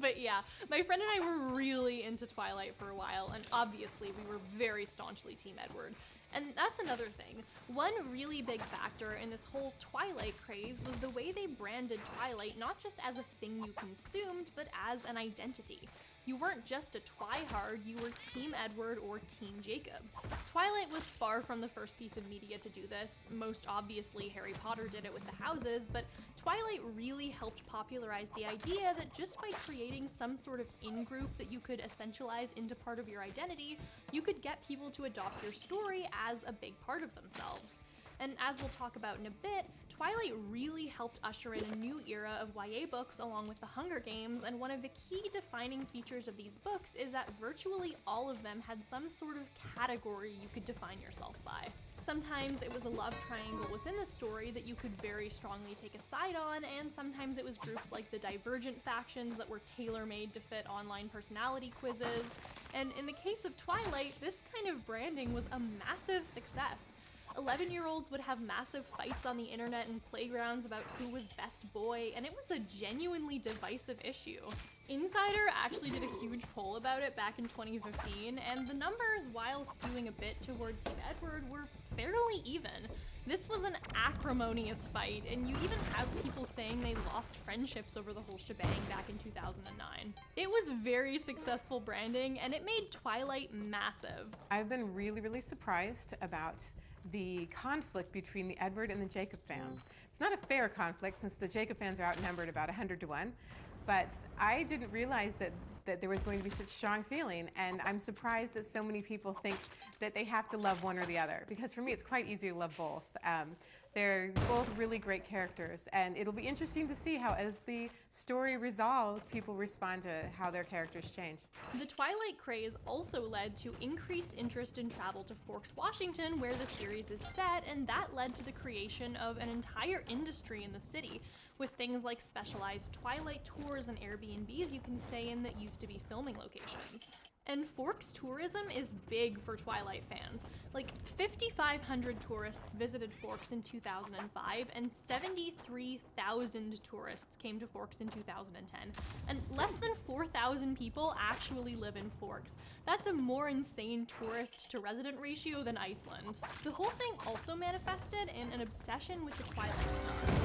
But yeah, my friend and I were really into Twilight for a while, and obviously we were very staunchly Team Edward. And that's another thing. One really big factor in this whole Twilight craze was the way they branded Twilight not just as a thing you consumed, but as an identity. You weren't just a twihard, you were Team Edward or Team Jacob. Twilight was far from the first piece of media to do this. Most obviously, Harry Potter did it with the houses, but Twilight really helped popularize the idea that just by creating some sort of in-group that you could essentialize into part of your identity, you could get people to adopt your story as a big part of themselves. And as we'll talk about in a bit, Twilight really helped usher in a new era of YA books along with the Hunger Games, and one of the key defining features of these books is that virtually all of them had some sort of category you could define yourself by. Sometimes it was a love triangle within the story that you could very strongly take a side on, and sometimes it was groups like the Divergent factions that were tailor-made to fit online personality quizzes. And in the case of Twilight, this kind of branding was a massive success. 11-year-olds would have massive fights on the internet and playgrounds about who was best boy, and it was a genuinely divisive issue. Insider actually did a huge poll about it back in 2015, and the numbers, while skewing a bit toward Team Edward, were fairly even. This was an acrimonious fight, and you even have people saying they lost friendships over the whole shebang back in 2009. It was very successful branding, and it made Twilight massive. I've been really surprised about the conflict between the Edward and the Jacob fans. It's not a fair conflict since the Jacob fans are outnumbered about 100 to 1, but I didn't realize that there was going to be such strong feeling, and I'm surprised that so many people think that they have to love one or the other, because for me it's quite easy to love both. They're both really great characters, and it'll be interesting to see how, as the story resolves, people respond to how their characters change. The Twilight craze also led to increased interest in travel to Forks, Washington, where the series is set, and that led to the creation of an entire industry in the city, with things like specialized Twilight tours and Airbnbs you can stay in that used to be filming locations. And Forks tourism is big for Twilight fans. Like 5,500 tourists visited Forks in 2005, and 73,000 tourists came to Forks in 2010. And less than 4,000 people actually live in Forks. That's a more insane tourist to resident ratio than Iceland. The whole thing also manifested in an obsession with the Twilight stars.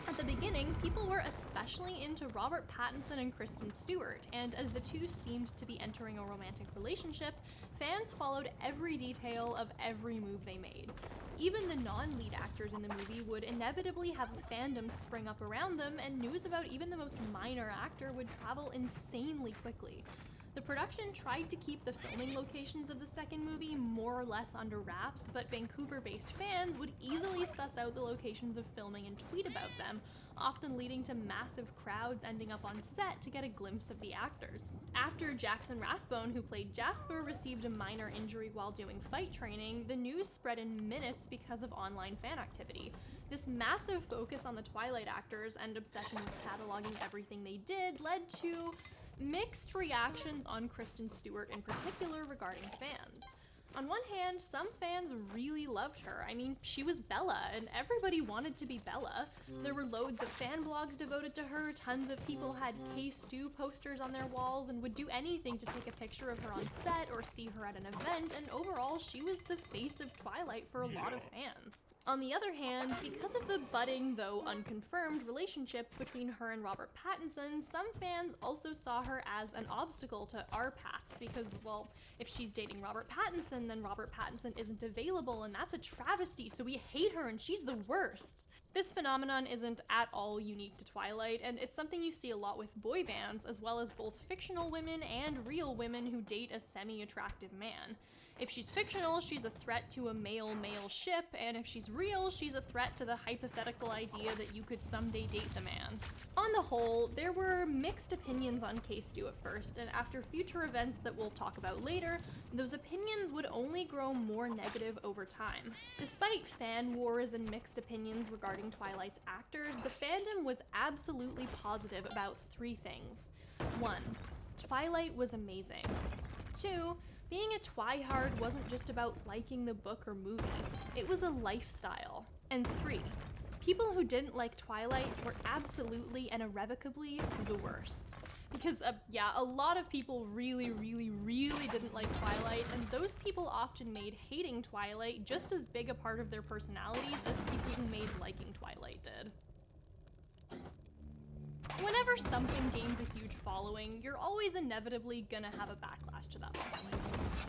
At the beginning, people were especially into Robert Pattinson and Kristen Stewart, and as the two seemed to be entering a romantic relationship, fans followed every detail of every move they made. Even the non-lead actors in the movie would inevitably have a fandom spring up around them, and news about even the most minor actor would travel insanely quickly. The production tried to keep the filming locations of the second movie more or less under wraps, but Vancouver-based fans would easily suss out the locations of filming and tweet about them, often leading to massive crowds ending up on set to get a glimpse of the actors. After Jackson Rathbone, who played Jasper, received a minor injury while doing fight training, the news spread in minutes because of online fan activity. This massive focus on the Twilight actors and obsession with cataloging everything they did led to mixed reactions on Kristen Stewart in particular regarding fans. On one hand, some fans really loved her. I mean, she was Bella, and everybody wanted to be Bella. There were loads of fan blogs devoted to her, tons of people had K-Stu posters on their walls and would do anything to take a picture of her on set or see her at an event, and overall, she was the face of Twilight for a lot of fans. On the other hand, because of the budding, though unconfirmed, relationship between her and Robert Pattinson, some fans also saw her as an obstacle to our paths because, well, if she's dating Robert Pattinson, then Robert Pattinson isn't available, and that's a travesty, so we hate her and she's the worst. This phenomenon isn't at all unique to Twilight, and it's something you see a lot with boy bands, as well as both fictional women and real women who date a semi-attractive man. If she's fictional, she's a threat to a male-male ship, and if she's real, she's a threat to the hypothetical idea that you could someday date the man. On the whole, there were mixed opinions on K-Stu at first, and after future events that we'll talk about later, those opinions would only grow more negative over time. Despite fan wars and mixed opinions regarding Twilight's actors, the fandom was absolutely positive about three things. 1. Twilight was amazing. 2. Being a twihard wasn't just about liking the book or movie, it was a lifestyle. And 3. People who didn't like Twilight were absolutely and irrevocably the worst. Because, yeah, a lot of people really didn't like Twilight, and those people often made hating Twilight just as big a part of their personalities as people who made liking Twilight did. Whenever something gains a huge following, you're always inevitably gonna have a backlash to that following.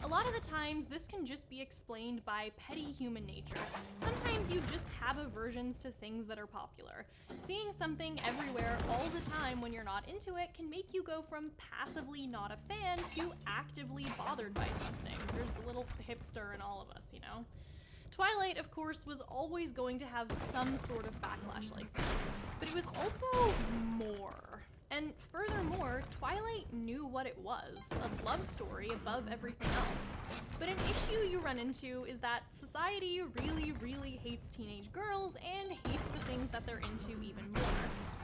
A lot of the times, this can just be explained by petty human nature. Sometimes you just have aversions to things that are popular. Seeing something everywhere all the time when you're not into it can make you go from passively not a fan to actively bothered by something. There's a little hipster in all of us, you know? Twilight, of course, was always going to have some sort of backlash like this, but it was also more. And furthermore, Twilight knew what it was, a love story above everything else. But an issue you run into is that society really hates teenage girls and hates the things that they're into even more.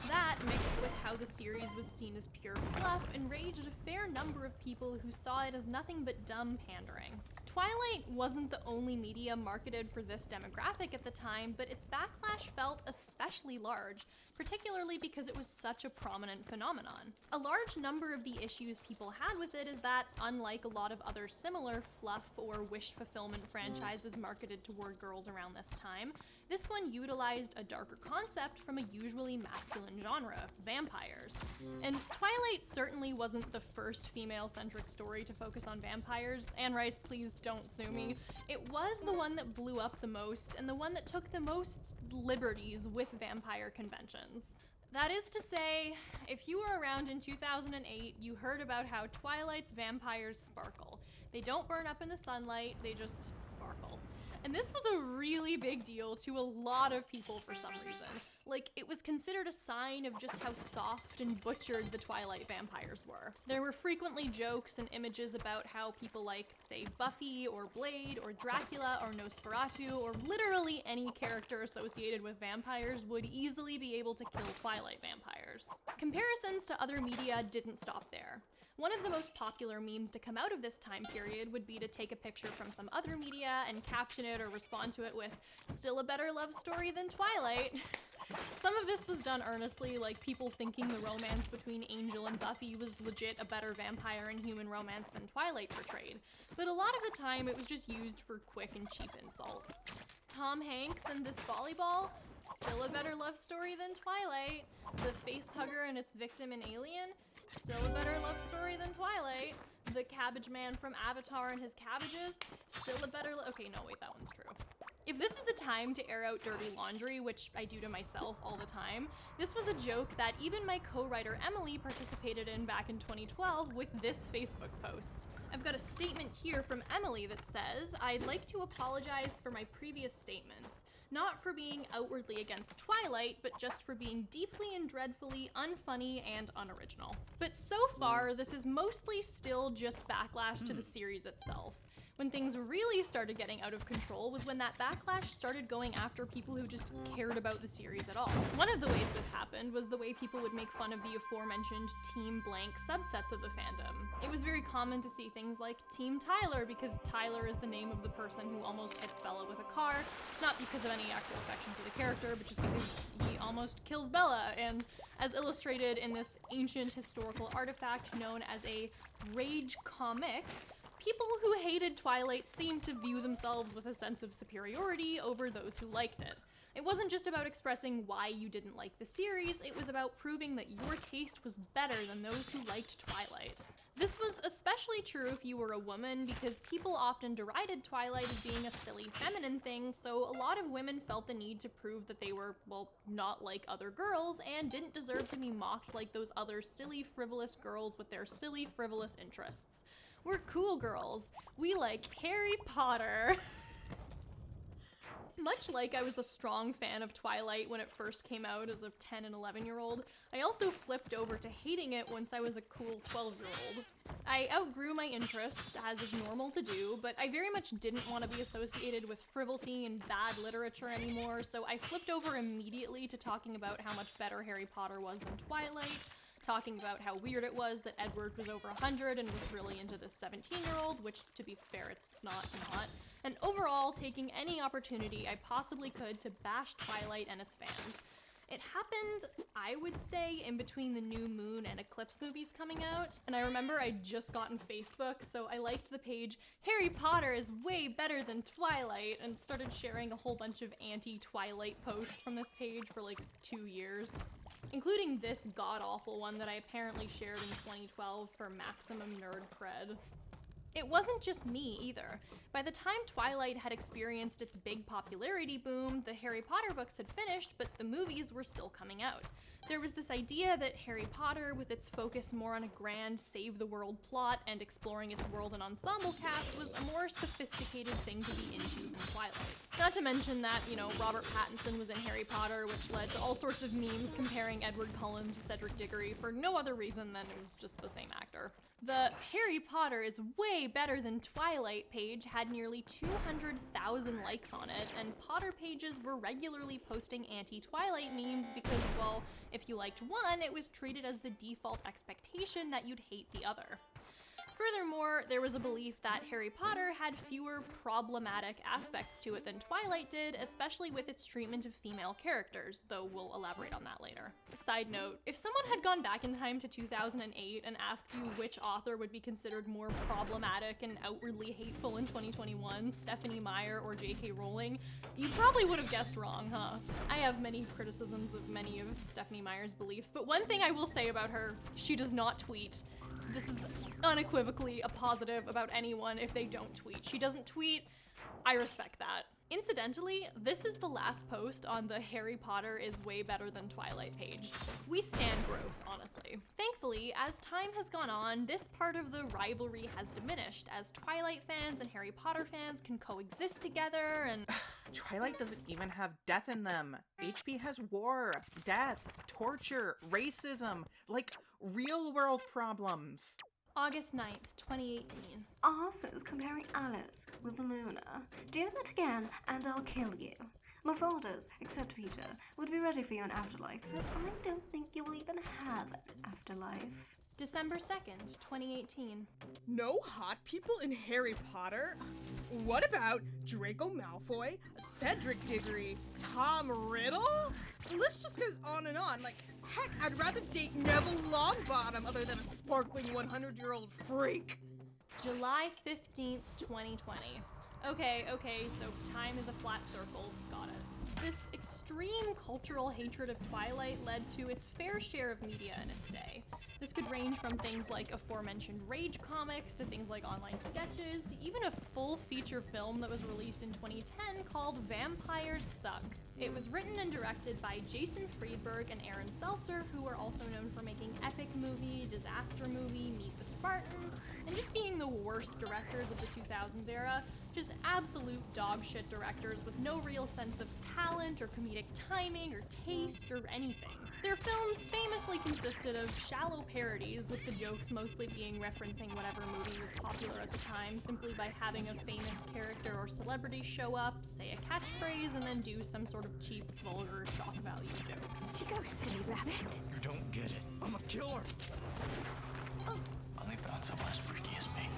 That, mixed with how the series was seen as pure fluff, enraged a fair number of people who saw it as nothing but dumb pandering. Twilight wasn't the only media marketed for this demographic at the time, but its backlash felt especially large, particularly because it was such a prominent phenomenon. A large number of the issues people had with it is that, unlike a lot of other similar fluff or wish fulfillment franchises marketed toward girls around this time, this one utilized a darker concept from a usually masculine genre, vampires. And Twilight certainly wasn't the first female-centric story to focus on vampires. Anne Rice, please don't sue me. It was the one that blew up the most, and the one that took the most liberties with vampire conventions. That is to say, if you were around in 2008, you heard about how Twilight's vampires sparkle. They don't burn up in the sunlight, they just sparkle. And this was a really big deal to a lot of people for some reason. Like, it was considered a sign of just how soft and butchered the Twilight vampires were. There were frequently jokes and images about how people like, say, Buffy or Blade or Dracula or Nosferatu or literally any character associated with vampires would easily be able to kill Twilight vampires. Comparisons to other media didn't stop there. One of the most popular memes to come out of this time period would be to take a picture from some other media and caption it or respond to it with, "Still a better love story than Twilight." Some of this was done earnestly, like people thinking the romance between Angel and Buffy was legit a better vampire and human romance than Twilight portrayed. But a lot of the time it was just used for quick and cheap insults. Tom Hanks and this volleyball? Still a better love story than Twilight. The face hugger and its victim in Alien? Still a better love story than Twilight. The cabbage man from Avatar and his cabbages? Still a better okay, no, wait, that one's true. If this is the time to air out dirty laundry, which I do to myself all the time, this was a joke that even my co-writer Emily participated in back in 2012 with this Facebook post. I've got a statement here from Emily that says, "I'd like to apologize for my previous statements. Not for being outwardly against Twilight, but just for being deeply and dreadfully unfunny and unoriginal." But so far, this is mostly still just backlash to the series itself. When things really started getting out of control was when that backlash started going after people who just cared about the series at all. One of the ways this happened was the way people would make fun of the aforementioned Team Blank subsets of the fandom. It was very common to see things like Team Tyler, because Tyler is the name of the person who almost hits Bella with a car, not because of any actual affection for the character, but just because he almost kills Bella, and as illustrated in this ancient historical artifact known as a rage comic, people who hated Twilight seemed to view themselves with a sense of superiority over those who liked it. It wasn't just about expressing why you didn't like the series, it was about proving that your taste was better than those who liked Twilight. This was especially true if you were a woman, because people often derided Twilight as being a silly feminine thing, so a lot of women felt the need to prove that they were, well, not like other girls and didn't deserve to be mocked like those other silly, frivolous girls with their silly, frivolous interests. We're cool girls. We like Harry Potter. Much like I was a strong fan of Twilight when it first came out as a 10 and 11-year-old, I also flipped over to hating it once I was a cool 12-year-old. I outgrew my interests, as is normal to do, but I very much didn't want to be associated with frivolity and bad literature anymore, so I flipped over immediately to talking about how much better Harry Potter was than Twilight, talking about how weird it was that Edward was over 100 and was really into this 17-year-old, which, to be fair, it's not, and overall taking any opportunity I possibly could to bash Twilight and its fans. It happened, I would say, in between the New Moon and Eclipse movies coming out. And I remember I'd just gotten Facebook, so I liked the page, Harry Potter is way better than Twilight, and started sharing a whole bunch of anti-Twilight posts from this page for like 2 years, including this god-awful one that I apparently shared in 2012 for maximum nerd cred. It wasn't just me either. By the time Twilight had experienced its big popularity boom, the Harry Potter books had finished, but the movies were still coming out. There was this idea that Harry Potter, with its focus more on a grand save-the-world plot and exploring its world and ensemble cast, was a more sophisticated thing to be into than Twilight. Not to mention that, Robert Pattinson was in Harry Potter, which led to all sorts of memes comparing Edward Cullen to Cedric Diggory for no other reason than it was just the same actor. The Harry Potter is way better than Twilight page had nearly 200,000 likes on it, and Potter pages were regularly posting anti-Twilight memes because, well, if you liked one, it was treated as the default expectation that you'd hate the other. Furthermore, there was a belief that Harry Potter had fewer problematic aspects to it than Twilight did, especially with its treatment of female characters, though we'll elaborate on that later. Side note, if someone had gone back in time to 2008 and asked you which author would be considered more problematic and outwardly hateful in 2021, Stephenie Meyer or J.K. Rowling, you probably would have guessed wrong, huh? I have many criticisms of many of Stephenie Meyer's beliefs, but one thing I will say about her, she does not tweet. This is unequivocally a positive about anyone if they don't tweet. She doesn't tweet. I respect that. Incidentally, this is the last post on the Harry Potter is way better than Twilight page. We stand growth, honestly. Thankfully, as time has gone on, this part of the rivalry has diminished, as Twilight fans and Harry Potter fans can coexist together and... Twilight doesn't even have death in them. HP has war, death, torture, racism, like real world problems. August 9th, 2018. Arse's comparing Alice with Luna. Do that again, and I'll kill you. Marauders, except Peter, would be ready for you in Afterlife, so I don't think you will even have an afterlife. December 2nd, 2018. No hot people in Harry Potter? What about Draco Malfoy, Cedric Diggory, Tom Riddle? The list just goes on and on. Like, heck, I'd rather date Neville Longbottom other than a sparkling 100-year-old freak. July 15th, 2020. Okay, so time is a flat circle. Got it. This extreme cultural hatred of Twilight led to its fair share of media in its day. This could range from things like aforementioned Rage comics to things like online sketches to even a full feature film that was released in 2010 called Vampires Suck. It was written and directed by Jason Friedberg and Aaron Seltzer, who are also known for making Epic Movie, Disaster Movie, Meet the Spartans, and just being the worst directors of the 2000s era. Just absolute dog shit directors with no real sense of talent or comedic timing or taste or anything. Their films famously consisted of shallow parodies, with the jokes mostly being referencing whatever movie was popular at the time, simply by having a famous character or celebrity show up, say a catchphrase, and then do some sort of cheap, vulgar, shock value joke. Did you go, silly rabbit? You don't get it. I'm a killer. Oh. Only found someone as freaky as me.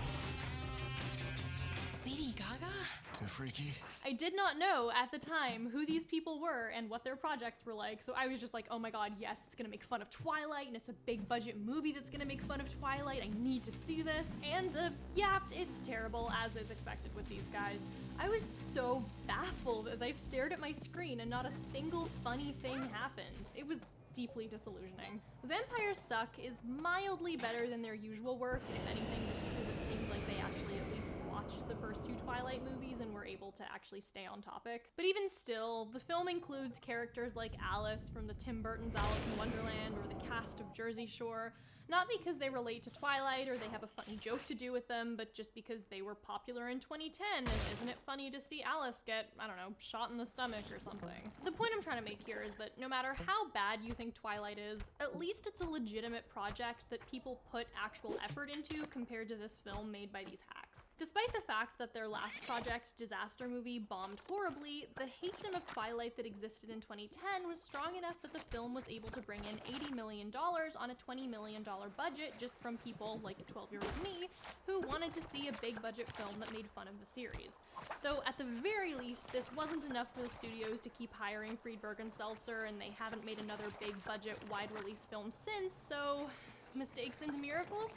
Lady Gaga? Too freaky? I did not know at the time who these people were and what their projects were like, so I was just like, oh my god, yes, it's gonna make fun of Twilight, and it's a big budget movie that's gonna make fun of Twilight. I need to see this. And yeah, it's terrible, as is expected with these guys. I was so baffled as I stared at my screen and not a single funny thing happened. It was deeply disillusioning. Vampires Suck is mildly better than their usual work, if anything, just because it seems like they actually at least watched the first two Twilight movies and were able to actually stay on topic. But even still, the film includes characters like Alice from the Tim Burton's Alice in Wonderland or the cast of Jersey Shore, not because they relate to Twilight or they have a funny joke to do with them, but just because they were popular in 2010, and isn't it funny to see Alice get, I don't know, shot in the stomach or something? The point I'm trying to make here is that no matter how bad you think Twilight is, at least it's a legitimate project that people put actual effort into compared to this film made by these hacks. Despite the fact that their last project, Disaster Movie, bombed horribly, the hatedom of Twilight that existed in 2010 was strong enough that the film was able to bring in $80 million on a $20 million budget just from people like 12-year-old me who wanted to see a big budget film that made fun of the series. Though at the very least, this wasn't enough for the studios to keep hiring Friedberg and Seltzer, and they haven't made another big budget wide release film since, so mistakes into miracles?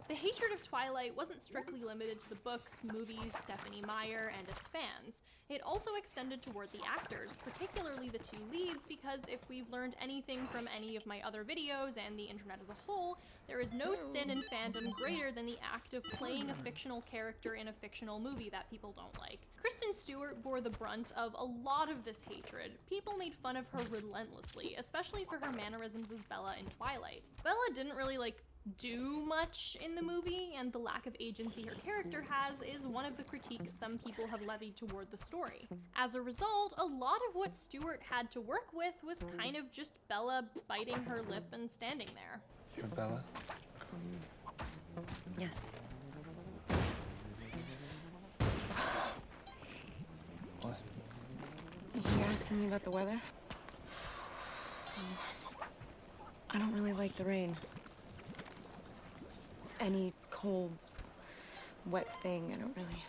The hatred of Twilight wasn't strictly limited to the books, movies, Stephenie Meyer, and its fans. It also extended toward the actors, particularly the two leads, because if we've learned anything from any of my other videos and the internet as a whole, there is no sin in fandom greater than the act of playing a fictional character in a fictional movie that people don't like. Kristen Stewart bore the brunt of a lot of this hatred. People made fun of her relentlessly, especially for her mannerisms as Bella in Twilight. Bella didn't really, do much in the movie, and the lack of agency her character has is one of the critiques some people have levied toward the story. As a result, a lot of what Stewart had to work with was kind of just Bella biting her lip and standing there. You're Bella? Yes. What? You're asking me about the weather? I don't really like the rain. Any cold, wet thing, I don't really.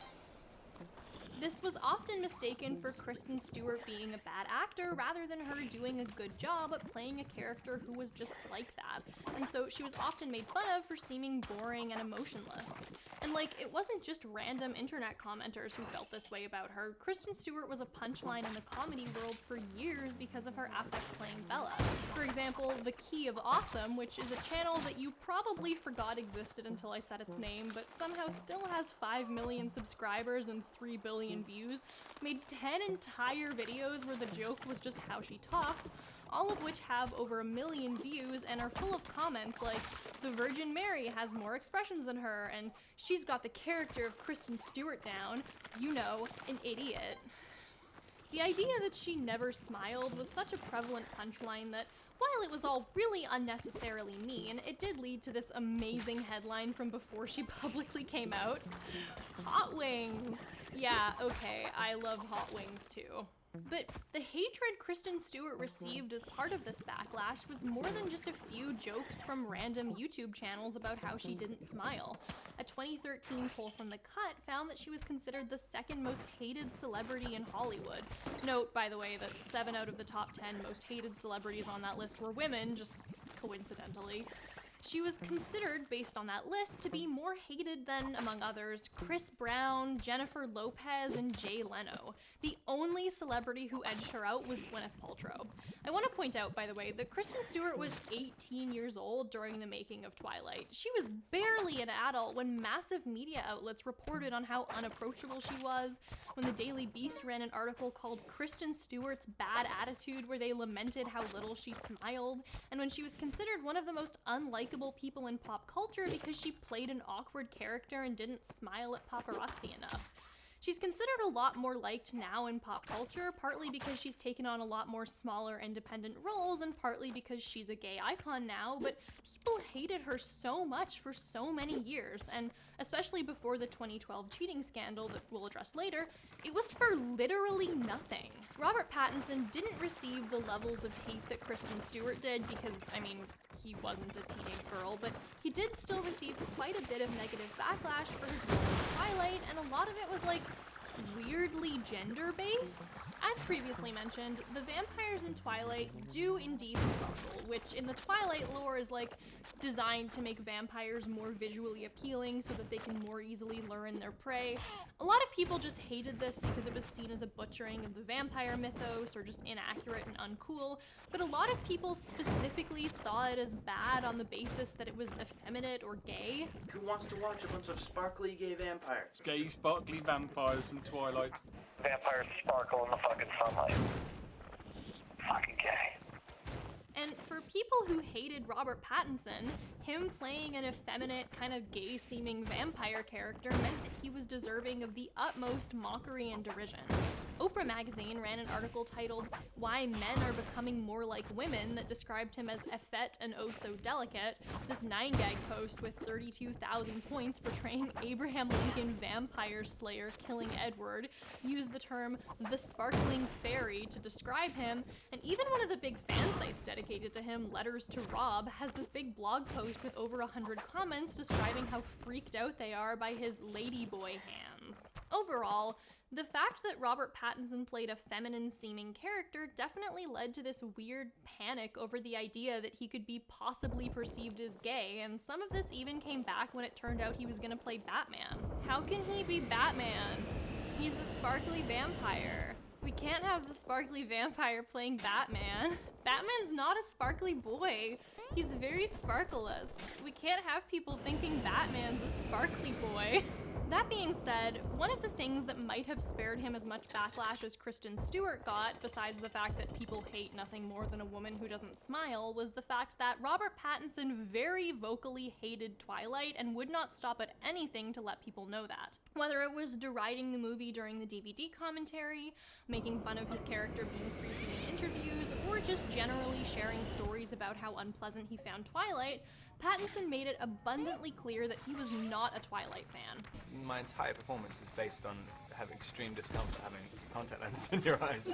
This was often mistaken for Kristen Stewart being a bad actor rather than her doing a good job at playing a character who was just like that, and so she was often made fun of for seeming boring and emotionless. And it wasn't just random internet commenters who felt this way about her. Kristen Stewart was a punchline in the comedy world for years because of her affect playing Bella. For example, The Key of Awesome, which is a channel that you probably forgot existed until I said its name, but somehow still has 5 million subscribers and 3 billion views, made 10 entire videos where the joke was just how she talked, all of which have over 1 million views and are full of comments like, the Virgin Mary has more expressions than her, and she's got the character of Kristen Stewart down, you know, an idiot. The idea that she never smiled was such a prevalent punchline that, while it was all really unnecessarily mean, it did lead to this amazing headline from before she publicly came out. Hot wings! Yeah, okay, I love hot wings too. But the hatred Kristen Stewart received as part of this backlash was more than just a few jokes from random YouTube channels about how she didn't smile. A 2013 poll from The Cut found that she was considered the second most hated celebrity in Hollywood. Note, by the way, that 7 out of the top 10 most hated celebrities on that list were women, just coincidentally. She was considered, based on that list, to be more hated than, among others, Chris Brown, Jennifer Lopez, and Jay Leno. The only celebrity who edged her out was Gwyneth Paltrow. I want to point out, by the way, that Kristen Stewart was 18 years old during the making of Twilight. She was barely an adult when massive media outlets reported on how unapproachable she was, when the Daily Beast ran an article called Kristen Stewart's Bad Attitude where they lamented how little she smiled, and when she was considered one of the most unlikable people in pop culture because she played an awkward character and didn't smile at paparazzi enough. She's considered a lot more liked now in pop culture, partly because she's taken on a lot more smaller independent roles and partly because she's a gay icon now, but people hated her so much for so many years, and especially before the 2012 cheating scandal that we'll address later, it was for literally nothing. Robert Pattinson didn't receive the levels of hate that Kristen Stewart did because, he wasn't a teenage girl, but he did still receive quite a bit of negative backlash for his role in Twilight, and a lot of it was weirdly gender-based. As previously mentioned, the vampires in Twilight do indeed sparkle, which in the Twilight lore is designed to make vampires more visually appealing so that they can more easily lure in their prey. A lot of people just hated this because it was seen as a butchering of the vampire mythos or just inaccurate and uncool, but a lot of people specifically saw it as bad on the basis that it was effeminate or gay. Who wants to watch a bunch of sparkly gay vampires? Gay, sparkly vampires from Twilight. Vampires sparkle in the fucking sunlight. Fucking gay. And for people who hated Robert Pattinson, him playing an effeminate, kind of gay-seeming vampire character meant that he was deserving of the utmost mockery and derision. Oprah magazine ran an article titled Why Men Are Becoming More Like Women that described him as effete and oh so delicate. This 9gag post with 32,000 points portraying Abraham Lincoln vampire slayer killing Edward used the term the sparkling fairy to describe him, and even one of the big fan sites dedicated to him, Letters to Rob, has this big blog post with over 100 comments describing how freaked out they are by his ladyboy hands. Overall, the fact that Robert Pattinson played a feminine-seeming character definitely led to this weird panic over the idea that he could be possibly perceived as gay, and some of this even came back when it turned out he was gonna play Batman. How can he be Batman? He's a sparkly vampire. We can't have the sparkly vampire playing Batman. Batman's not a sparkly boy. He's very sparkleless. We can't have people thinking Batman's a sparkly boy. That being said, one of the things that might have spared him as much backlash as Kristen Stewart got, besides the fact that people hate nothing more than a woman who doesn't smile, was the fact that Robert Pattinson very vocally hated Twilight and would not stop at anything to let people know that. Whether it was deriding the movie during the DVD commentary, making fun of his character being creepy in interviews, or just generally sharing stories about how unpleasant he found Twilight, Pattinson made it abundantly clear that he was not a Twilight fan. My entire performance is based on having extreme discomfort having contact lenses in your eyes.